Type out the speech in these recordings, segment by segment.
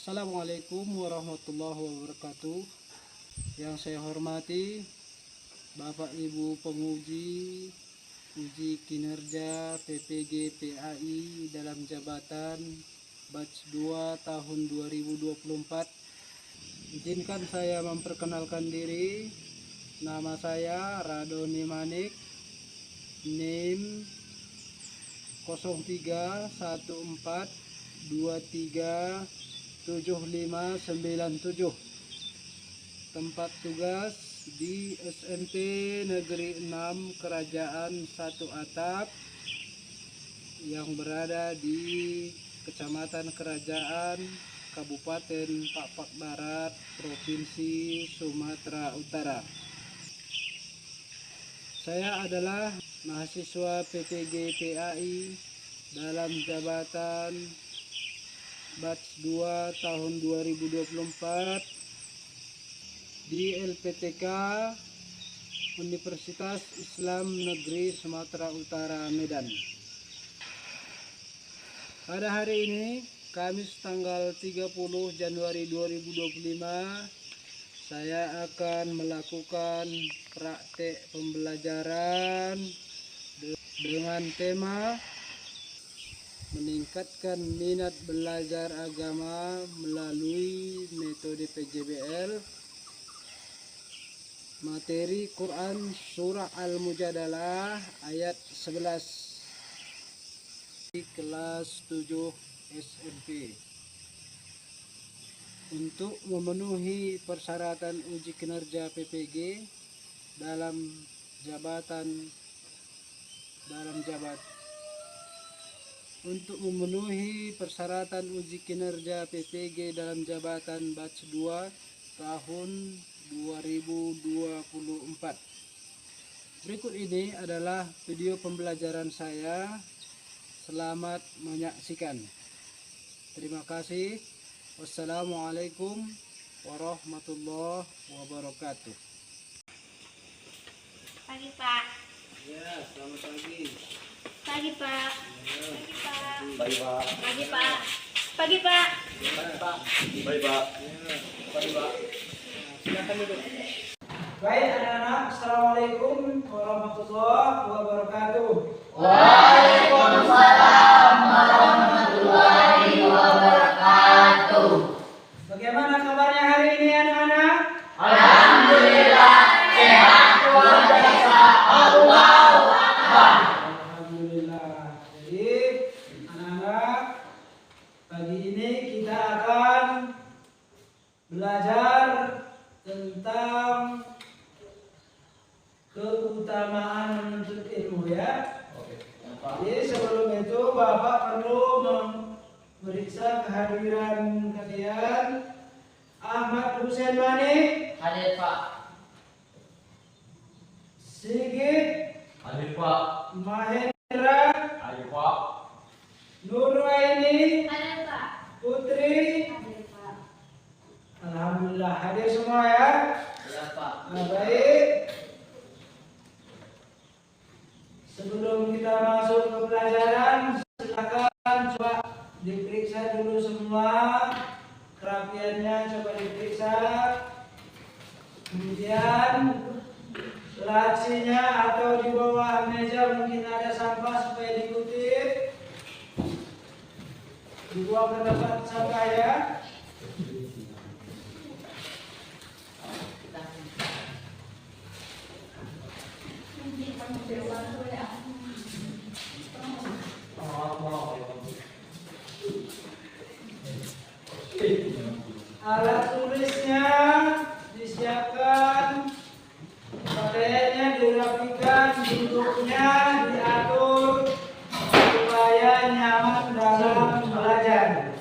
Assalamualaikum warahmatullahi wabarakatuh. Yang saya hormati Bapak Ibu penguji uji kinerja PPG PAI dalam jabatan batch 2 tahun 2024. Izinkan saya memperkenalkan diri. Nama saya Radoni Manik, NIM 0314237597. Tempat tugas di SMP Negeri 6 Kerajaan Satu Atap yang berada di Kecamatan Kerajaan, Kabupaten Pak Barat, Provinsi Sumatera Utara. Saya adalah mahasiswa PPG PAI dalam jabatan batch 2 tahun 2024 di LPTK Universitas Islam Negeri Sumatera Utara, Medan. Pada hari ini, Kamis tanggal 30 Januari 2025, saya akan melakukan praktek pembelajaran dengan tema meningkatkan minat belajar agama melalui metode PJBL, materi Quran Surah Al-Mujadalah ayat 11 di kelas 7 SMP. Untuk memenuhi persyaratan uji kinerja PPG dalam jabatan untuk memenuhi persyaratan uji kinerja PPG dalam jabatan batch 2 tahun 2024. Berikut ini adalah video pembelajaran saya. Selamat menyaksikan. Terima kasih. Wassalamualaikum warahmatullahi wabarakatuh. Pagi, Pak. Ya, selamat pagi. Pagi, Pak. Ya, Pagi, Pak. Pagi, Pak. Pagi, Pak. Pagi, Pak. ya, Pak. ya. Baik, Pak. Pagi, Pak. Silakan duduk. Baik anak-anak, assalamualaikum warahmatullahi wabarakatuh. Waalaikumsalam warahmatullahi wabarakatuh. Bagaimana kabarnya hari ini anak-anak? Alhamdulillah sehat luar biasa. Allahu Akbar. Alhamdulillah. Jadi anak-anak, pagi ini kita akan belajar tentang keutamaan menuntut ilmu, ya. Jadi sebelum itu Bapak perlu memeriksa kehadiran kalian. Ahmad Hussein Mani, Hadir, Pak. Sigit Hadir, Pak. Mahendra, Hadir, Pak. Nuraini, Ada, Pak. Putri. Ada, Pak. Alhamdulillah hadir semua, ya. Ya, Pak. Nah, baik. Sebelum kita masuk ke pelajaran, silakan coba diperiksa dulu semua kerapiannya, coba diperiksa. Kemudian lacinya atau di bawah meja mungkin ada sampah, supaya dikutip, dibuang ke tempat sampah, ya. Alat tulisnya disiapkan, pakaiannya dirapikan, duduknya diatur supaya nyaman dalam belajar.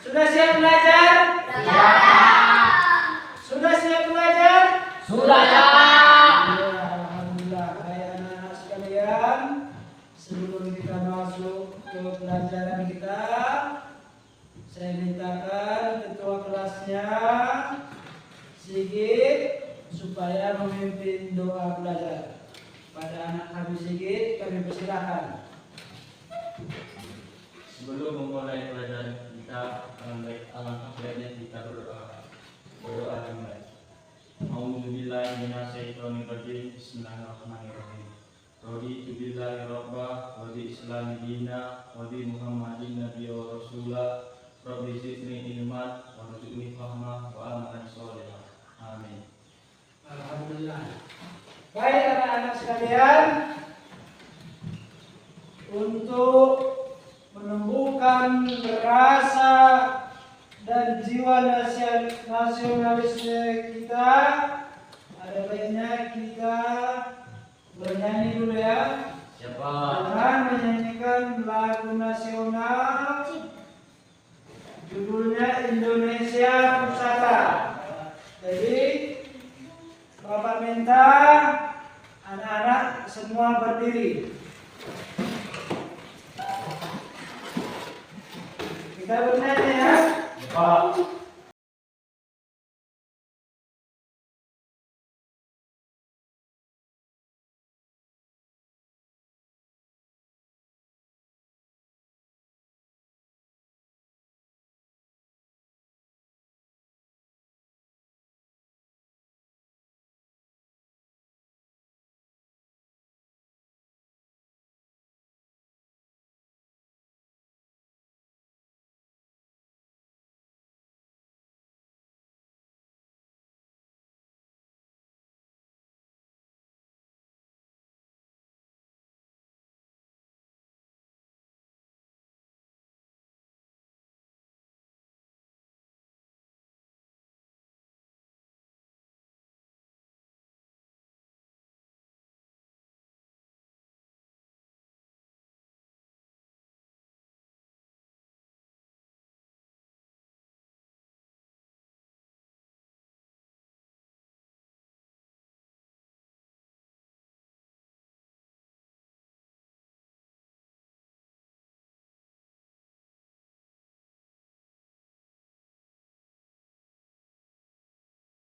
Sudah siap belajar? Sudah siap belajar? Sudah, Pak. Ya, alhamdulillah. Baik anak-anak sekalian, sebelum kita masuk ke pelajaran kita, saya mintakan ketua kelasnya Sigit supaya memimpin doa belajar. Pada anak kami Sigit, kami persilahkan. Sebelum memulai pelajaran kita, alangkah baiknya kita berdoa dimulai. A'udzubillahi minasyaitonirrajim. Bismillahirrahmanirrahim. Raditu billahi rabba wa bi islami dina wa bi Muhammadin nabiyya wa rasula. Rabbi zidni ilman warzuqni fahma wa amalan sholihah. Amin. Alhamdulillah. Baik anak-anak sekalian, untuk menumbuhkan rasa dan jiwa nasionalisme kita, ada baiknya kita bernyanyi dulu ya. Siapa? Dengan menyanyikan lagu nasional, judulnya Indonesia Pusaka. Jadi Bapak minta anak-anak semua berdiri. Kita bernyanyi ya. Siapa?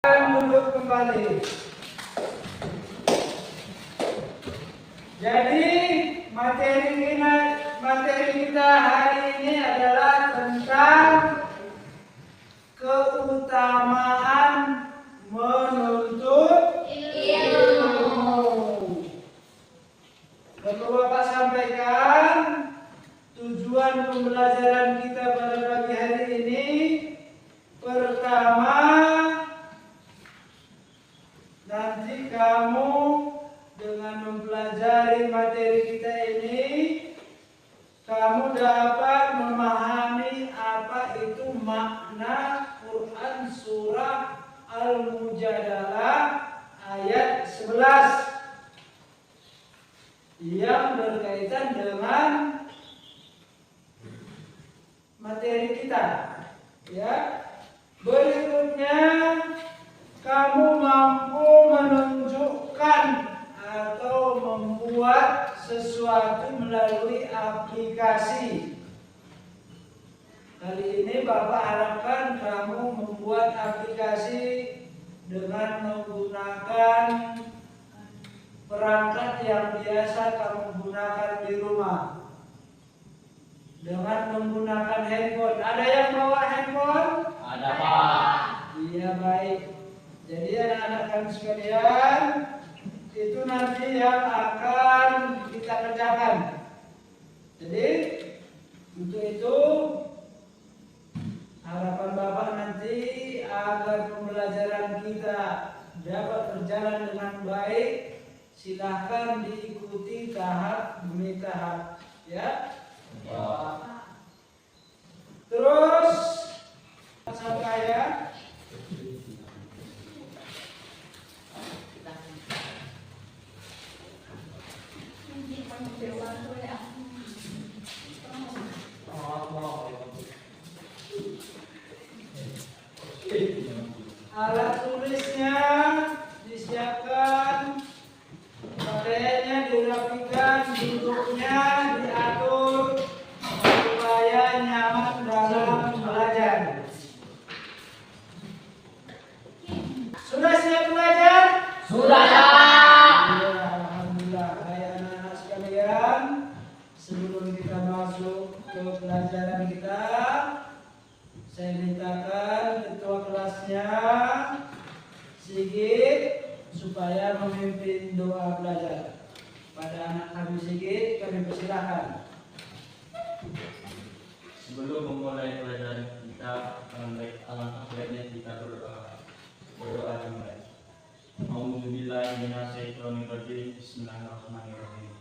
Duduk kembali. Jadi materi kita hari ini adalah tentang keutamaan menuntut ilmu. Perlu Bapak sampaikan tujuan pembelajaran kita pada pagi hari ini. Pertama, nanti kamu dengan mempelajari materi kita ini, kamu dapat memahami apa itu makna Quran surah Al-Mujadalah ayat 11 yang berkaitan dengan materi kita. Ya. Berikutnya, kamu mampu menunjukkan atau membuat sesuatu melalui aplikasi. Kali ini Bapak harapkan kamu membuat aplikasi dengan menggunakan perangkat yang biasa kamu gunakan di rumah. Dengan menggunakan handphone. Ada yang bawa handphone? Ada, Pak. Iya, baik. Jadi anak-anak kami sekalian, itu nanti yang akan kita kerjakan. Jadi untuk itu harapan Bapak nanti agar pembelajaran kita dapat berjalan dengan baik, silahkan diikuti tahap demi tahap, ya. Terus saya alat tulisnya disiapkan, pakaiannya dirapikan, duduknya diatur supaya nyaman dalam belajar. Sudah siap belajar? Sudah. Ya, alhamdulillah. Hai anak-anak sekalian, sebelum kita masuk ke pelajaran kita. Saya mintakan ketua kelasnya Sigit supaya memimpin doa belajar. Pada anak kami Sigit, kami persilahkan. Sebelum memulai pelajaran kita, alangkah baiknya kita berdoa kembali. A'udzubillahi minasyaitonirrajim. Bismillahirrahmanirrahim.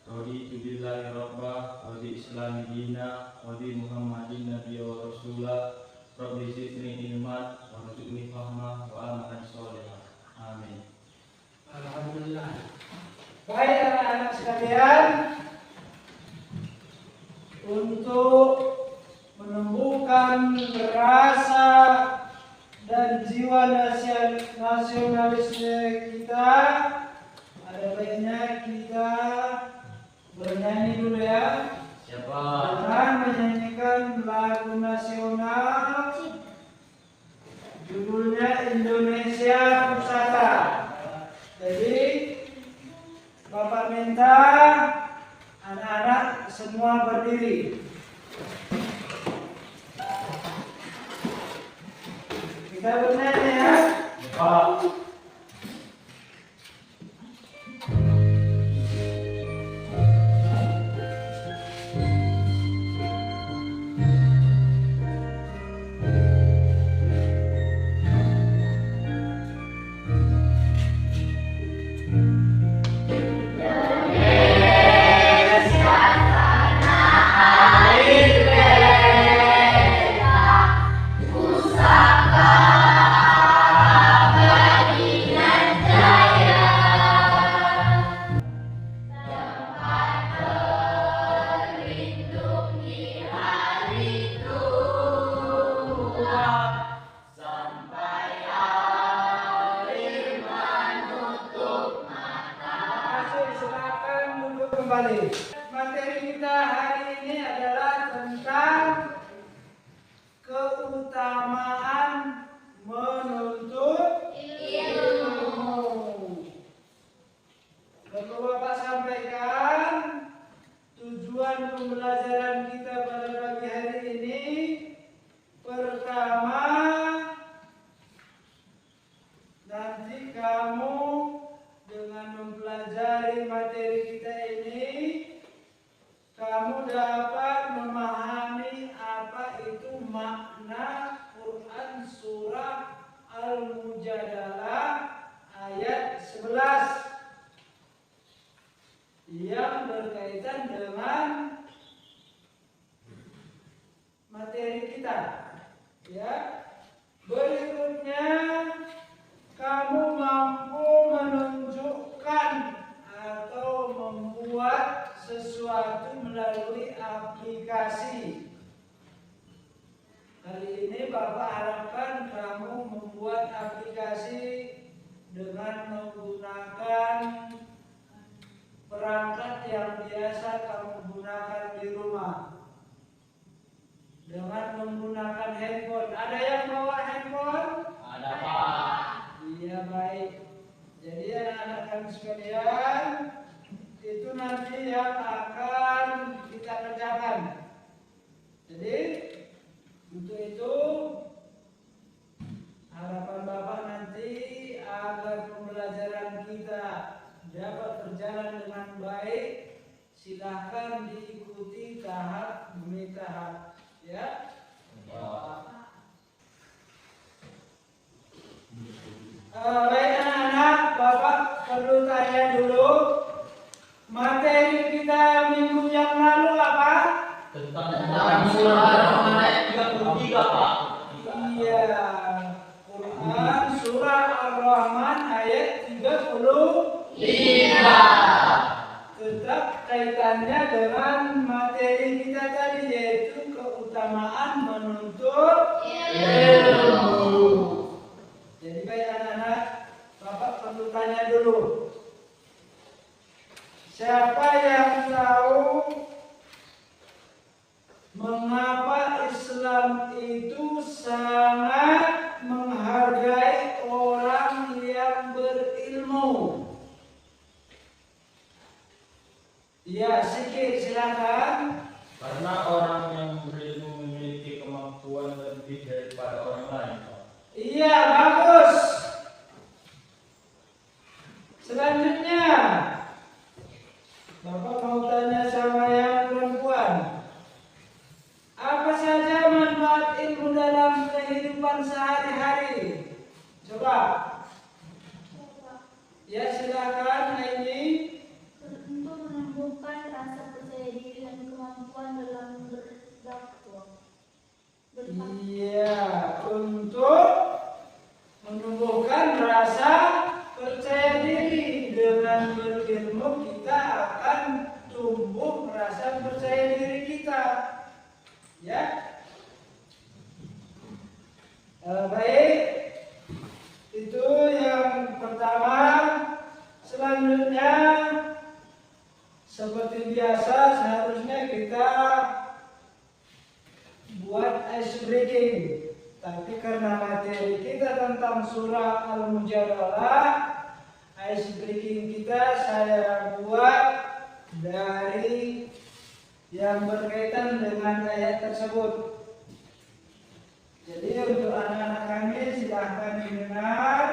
Raditu billahi rabba wa bi islami dina wa bi muhammadin nabiyya wa rasulah. Rabbi zidni ilman wa rzuqni fahma wa amalan sholihah. Amin. Alhamdulillah. Baik anak-anak sekalian, untuk menumbuhkan rasa dan jiwa nasionalisme kita, ada baiknya kita bernyanyi dulu ya. Siapa? Dengan menyanyikan lagu nasional, judulnya Indonesia Pusaka. Jadi Bapak minta anak-anak semua berdiri. Kita bernyanyi ya. Siapa? Kembali. Materi kita hari ini adalah tentang keutamaan menuntut ilmu. Bapak Bapak sampaikan tujuan pembelajaran kita pada pagi hari ini. Pertama, nanti kamu dengan mempelajari materi kita ini, kamu dapat memahami apa itu makna Quran surah Al-Mujadalah ayat 11 yang berkaitan dengan materi kita. Ya. Berikutnya, kamu mampu menunjukkan atau membuat sesuatu melalui aplikasi. Hari ini Bapak harapkan kamu membuat aplikasi dengan menggunakan perangkat yang biasa kamu gunakan di rumah. Dengan menggunakan handphone. Ada yang bawa handphone? Ada Pak. Iya, baik. Jadi anak-anak kami sekalian, itu nanti yang akan kita kerjakan. Jadi untuk itu harapan Bapak nanti agar pembelajaran kita dapat berjalan dengan baik, silahkan diikuti tahap demi tahap, ya. Baik anak-anak, Bapak perlu tanya dulu, materi kita minggu yang lalu apa? Tentang surah Ar-Rahman ayat 33 Pak. Iya, Quran surah Ar-Rahman ayat 35. Tetap kaitannya dengan materi kita tadi, yaitu keutamaan menuntut ilmu. Jadi baik anak-anak, Bapak perlu tanya dulu. Siapa yang tahu mengapa Islam itu sangat menghargai orang yang berilmu? Ya, sedikit silakan. Karena orang yang berilmu memiliki kemampuan lebih daripada orang lain, Pak. Iya, bagus. Selanjutnya, Bapak mau tanya sama yang perempuan. Apa saja manfaat ilmu dalam kehidupan sehari-hari? Coba. Ya, silakan ini. Untuk menumbuhkan rasa percaya diri dan kemampuan dalam berdakwah. Iya, untuk menumbuhkan rasa percaya diri. Dengan berilmu kita akan tumbuh rasa percaya diri kita. Ya. Baik. Itu yang pertama. Selanjutnya, seperti biasa seharusnya kita buat ice breaking. Tapi karena materi kita tentang surah Al-Mujadalah, ice breaking kita saya buat dari yang berkaitan dengan ayat tersebut. Jadi untuk anak-anak kami silahkan mendengar.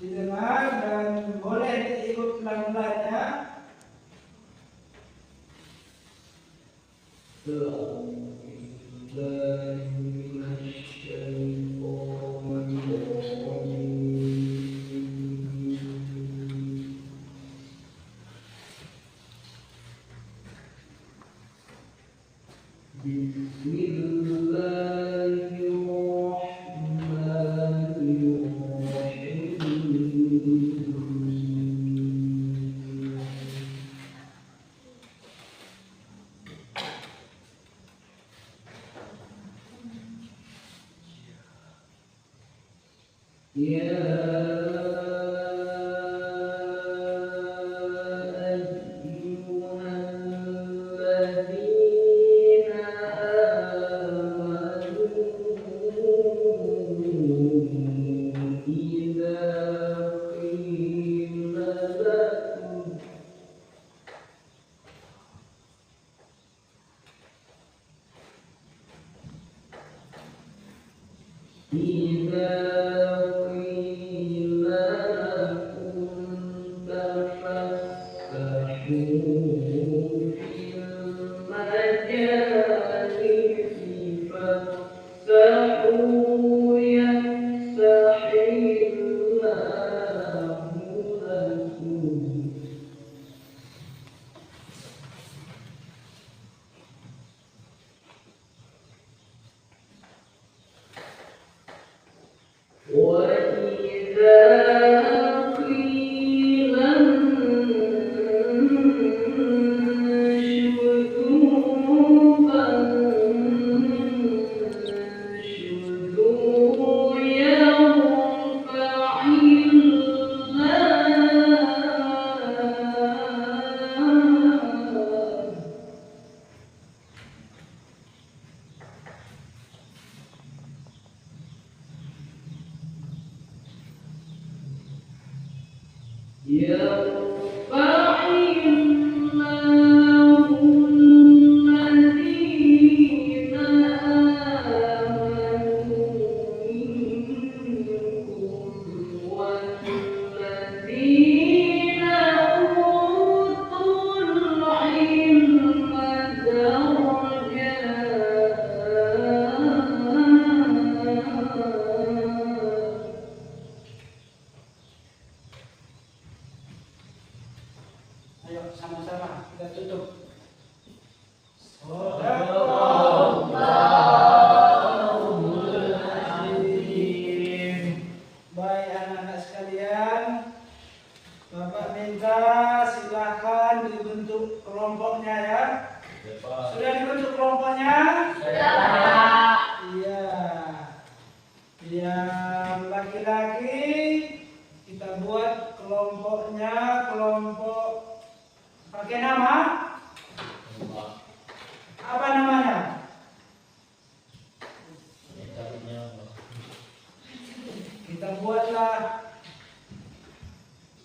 Didengar dan boleh diikut pelan-pelan ya.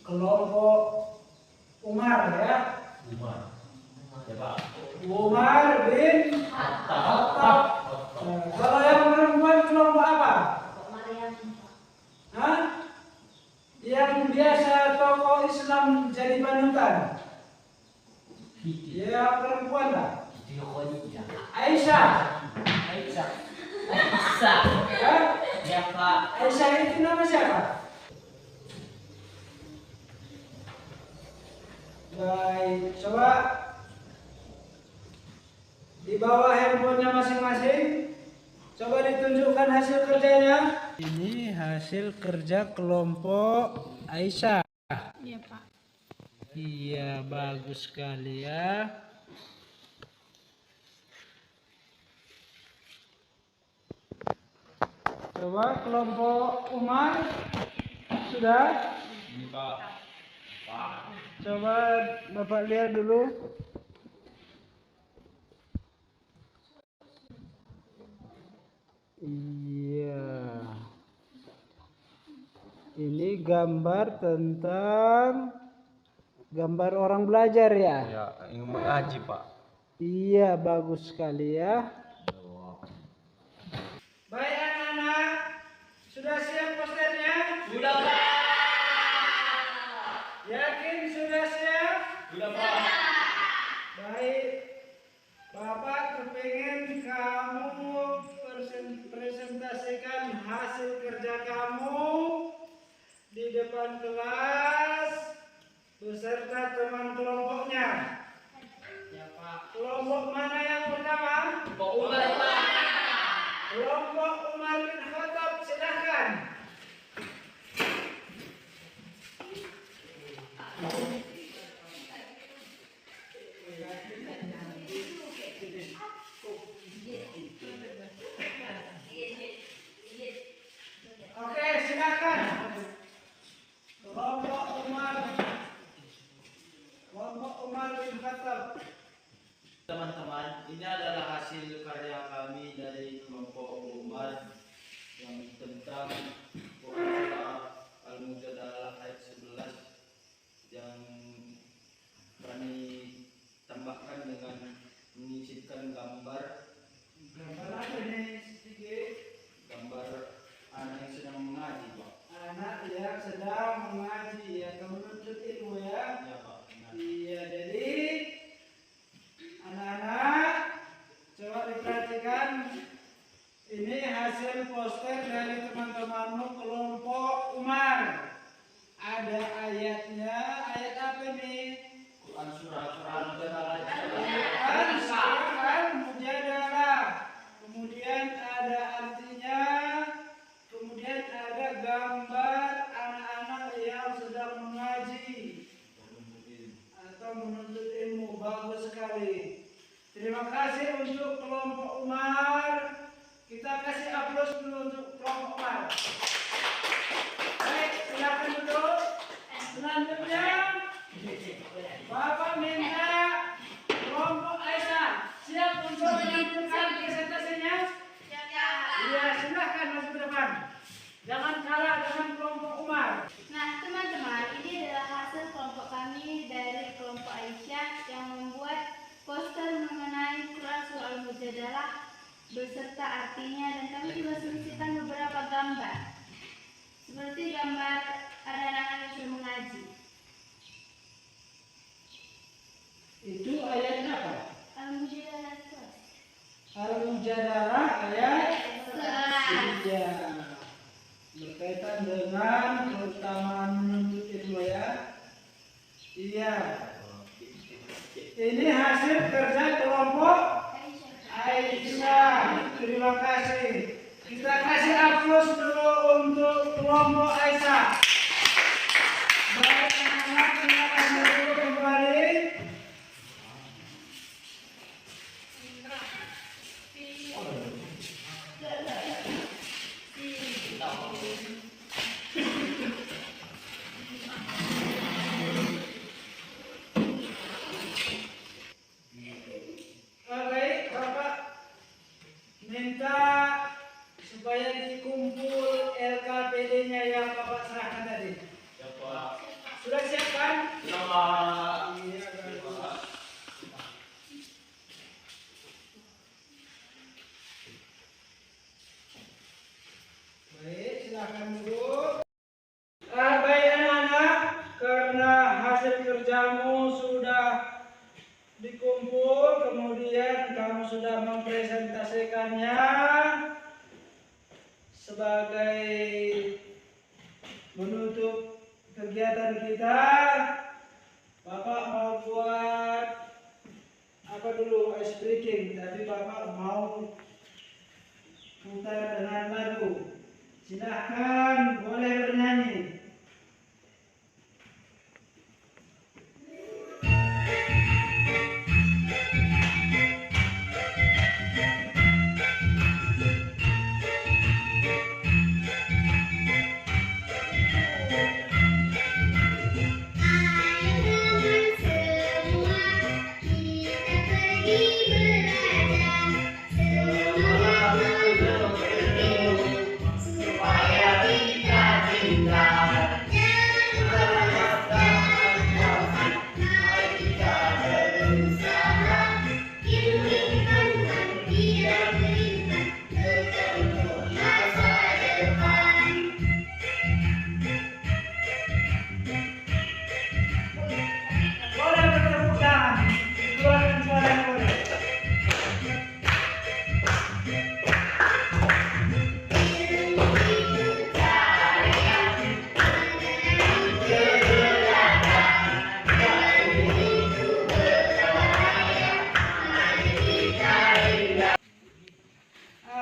kelompok Umar ya. Umar. Ya Pak. Umar bin Khattab. Kalau yang perempuan kelompok apa? Maryam. Hah? Yang biasa tokoh Islam jadi panutan. Ya perempuan lah. Aisyah. Aisyah. Ya? Ya Pak. Aisyah itu nama siapa? Baik, coba di bawah handphonenya masing-masing. Coba ditunjukkan hasil kerjanya. Ini hasil kerja kelompok Aisyah. Iya Pak. Iya, bagus sekali ya. Coba kelompok Umar sudah? Ini Pak. Coba Bapak lihat dulu. Iya. Ini gambar tentang gambar orang belajar ya? Ya, ingin mengaji Pak. Iya, bagus sekali ya. Baik anak-anak, sudah siap posternya? Sudah Pak. Yakin sudah siap? Sudah Pak. Baik, Bapak kepengen kamu presentasikan hasil kerja kamu di depan kelas beserta teman kelompoknya. Ya Pak. Kelompok mana yang pertama? Pak Umar Pak. Kelompok Umar bin Khattab, silakan. Oke, silakan. Kelompok Umar bin Khattab. Teman-teman, ini adalah hasil karya kami dari kelompok Umar yang tentang surah Al-Mujadalah ayat 11 yang kami tambahkan dengan menyisipkan gambar Gambar apa ini sedikit? gambar anak yang sedang mengaji, Pak. Anak yang sedang mengaji atau menuntut ilmu ya. Ya, Pak. Nah, Iya, jadi anak-anak coba diperhatikan. Ini hasil poster dari teman-temanmu kelompok Umar. Ada ayatnya. Ayat apa nih? Quran surah Al-Mujadalah. Quran surah Al-Mujadalah. Kemudian ada artinya. Kemudian ada gambar anak-anak yang sedang mengaji atau menuntut ilmu. Bagus sekali. Terima kasih untuk kelompok Umar. Kita kasih aplaus dulu untuk kelompok Umar. Baik, silakan duduk. Selanjutnya, Bapak minta kelompok Aisyah siap untuk melanjutkan presentasinya. Iya, silakan masuk ke depan. Jangan kalah dengan kelompok Umar. Nah, teman-teman, ini adalah hasil kelompok kami dari kelompok Aisyah yang membuat poster mengenai Quran Surah Al-Mujadalah beserta artinya, dan kami juga selipkan beberapa gambar. Seperti gambar ada anak-anak yang sedang mengaji. Itu ayatnya apa? Al-Mujadalah 11. Al-Mujadalah ayat 11. iya. Berkaitan dengan keutamaan menuntut ilmu ya. Iya. Ini hasil kerja kelompok Aisyah. Terima kasih. Kita kasih aplaus dulu untuk kelompok Aisyah. Baik anak-anak, silakan duduk kembali. Baik, Bapak minta supaya dikumpul LKPD-nya yang Bapak serahkan Kemudiannya sebagai menutup kegiatan kita, Bapak mau buat apa dulu, ice breaking, tapi Bapak mau putar dengan lagu. Silahkan, boleh bernyanyi. Boleh bertepuk tangan, keluarkan suara yang boleh.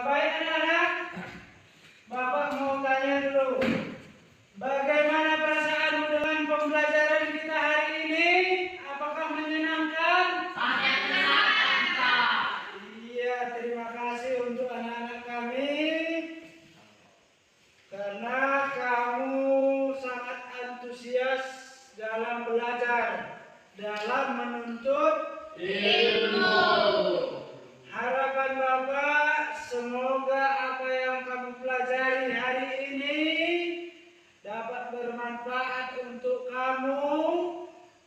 Baik anak-anak, Bapak mau tanya dulu, bagaimana perasaanmu dengan pembelajaran kita hari ini? Apakah menyenangkan? Iya, terima kasih untuk anak-anak kami karena kamu sangat antusias dalam belajar, dalam menuntut ilmu. Harapan Bapak, semoga apa yang kamu pelajari hari ini dapat bermanfaat untuk kamu,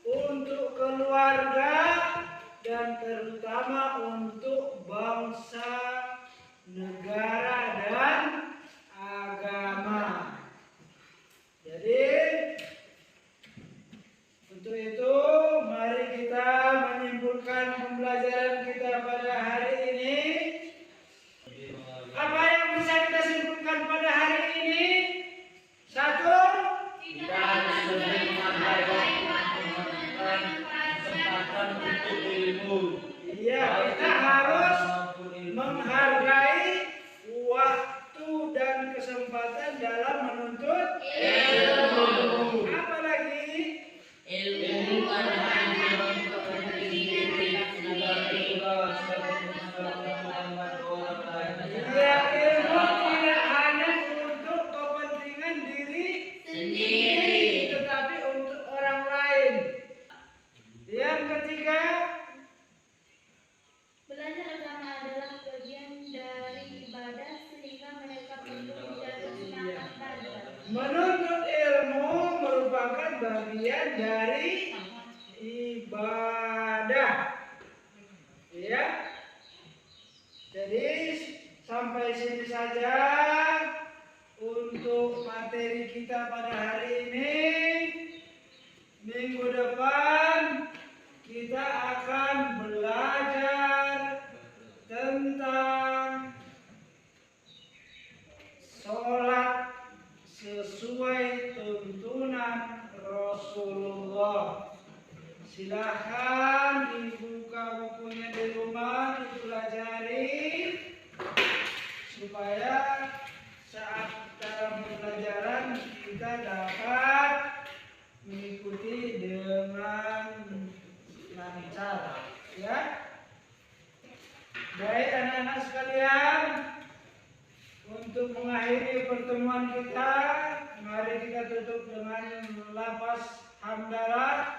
untuk keluarga, dan terutama untuk bangsa, negara, dan agama. Jadi, untuk itu mari kita menyimpulkan pembelajaran kita pada hari ini. Apa yang bisa kita simpulkan pada hari ini? Satu, Kesempatan untuk ilmu. iya, kita harus menghargai waktu dan kesempatan dalam menuntut ilmu. Apalagi Ilmu ya, ilmu tidak hanya untuk kepentingan diri sendiri, tetapi untuk orang lain. Yang ketiga, Belajar agama adalah bagian dari ibadah sehingga mereka perlu menjaga semangat belajar. menuntut ilmu merupakan bagian dari ibadah. Ya. Jadi sampai sini saja untuk materi kita pada hari ini. Minggu depan kita akan belajar tentang sholat sesuai tuntunan Rasulullah. Silahkan dibuka bukunya di rumah, dipelajari supaya saat dalam pembelajaran kita dapat mengikuti dengan lancar, ya. Baik anak-anak sekalian, untuk mengakhiri pertemuan kita, mari kita tutup dengan lafaz hamdalah.